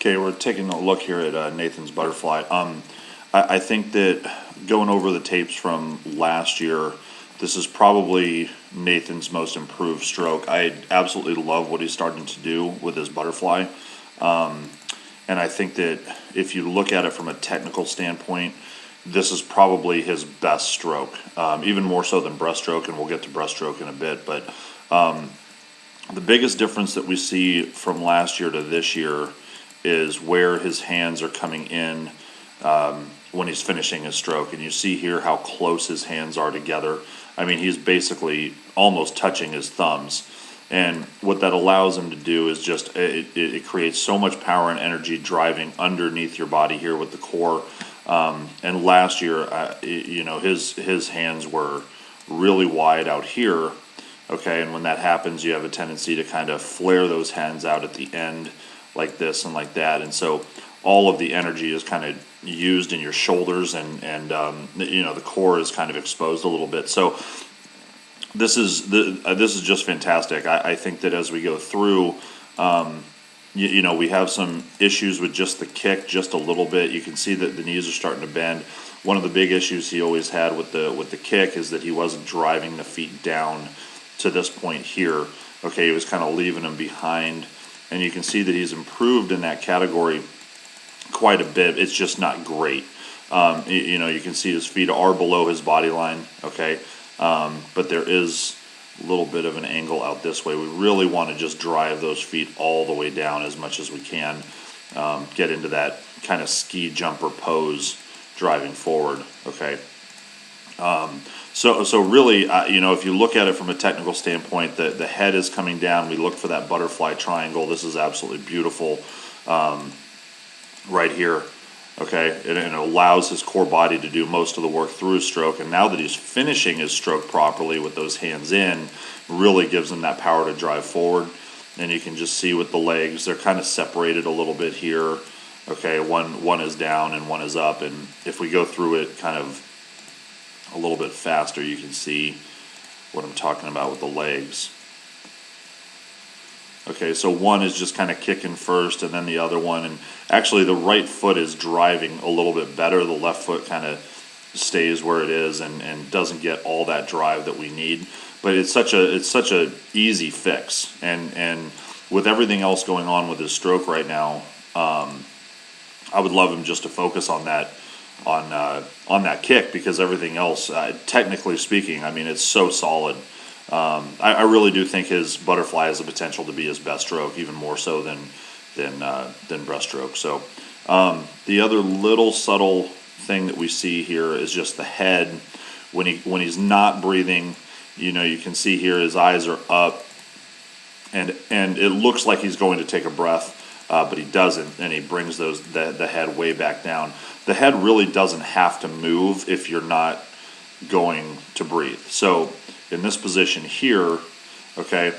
Okay, we're taking a look here at Nathan's butterfly. I think that going over the tapes from last year, this is probably Nathan's most improved stroke. I absolutely love what he's starting to do with his butterfly. And I think that if you look at it from a technical standpoint, this is probably his best stroke, even more so than breaststroke, and we'll get to breaststroke in a bit. But the biggest difference that we see from last year to this year is where his hands are coming in when he's finishing his stroke. And you see here how close his hands are together. I mean, he's basically almost touching his thumbs. And what that allows him to do is just, it creates so much power and energy driving underneath your body here with the core. And last year, his hands were really wide out here. Okay, and when that happens, you have a tendency to kind of flare those hands out at the end like this and like that. And so all of the energy is kind of used in your shoulders, and the core is kind of exposed a little bit. So this is just fantastic. I think that as we go through, we have some issues with just the kick, just a little bit. You can see that the knees are starting to bend. One of the big issues he always had with the kick is that he wasn't driving the feet down to this point here. Okay, he was kind of leaving them behind, and you can see that he's improved in that category quite a bit. It's just not great. You can see his feet are below his body line. Okay. But there is a little bit of an angle out this way. We really want to just drive those feet all the way down as much as we can. Get into that kind of ski jumper pose driving forward. Okay. So really, if you look at it from a technical standpoint, the head is coming down. We look for that butterfly triangle. This is absolutely beautiful right here. Okay, and it allows his core body to do most of the work through his stroke. And now that he's finishing his stroke properly with those hands in, really gives him that power to drive forward. And you can just see with the legs, they're kind of separated a little bit here. Okay, one is down and one is up. And if we go through it kind of a little bit faster, you can see what I'm talking about with the legs. Okay, so one is just kind of kicking first, and then the other one, and actually the right foot is driving a little bit better. The left foot kind of stays where it is and doesn't get all that drive that we need. But it's such a easy fix, and with everything else going on with his stroke right now, I would love him just to focus on that kick, because everything else, technically speaking, I mean, it's so solid. I really do think his butterfly has the potential to be his best stroke, even more so than breaststroke. So the other little subtle thing that we see here is just the head. When he's not breathing, you can see here his eyes are up, and it looks like he's going to take a breath, but he doesn't, and he brings the head way back down. The head really doesn't have to move if you're not going to breathe. So in this position here, okay,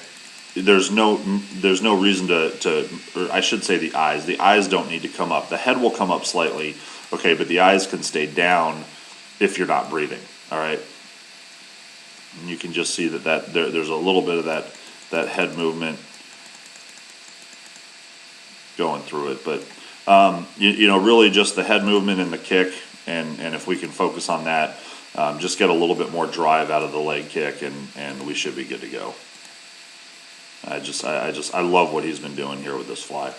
there's no reason to, or I should say the eyes don't need to come up. The head will come up slightly, okay, but the eyes can stay down if you're not breathing. All right, and you can just see that there's a little bit of that head movement going through it, but really just the head movement and the kick, and if we can focus on that, just get a little bit more drive out of the leg kick, and we should be good to go. I love what he's been doing here with this fly.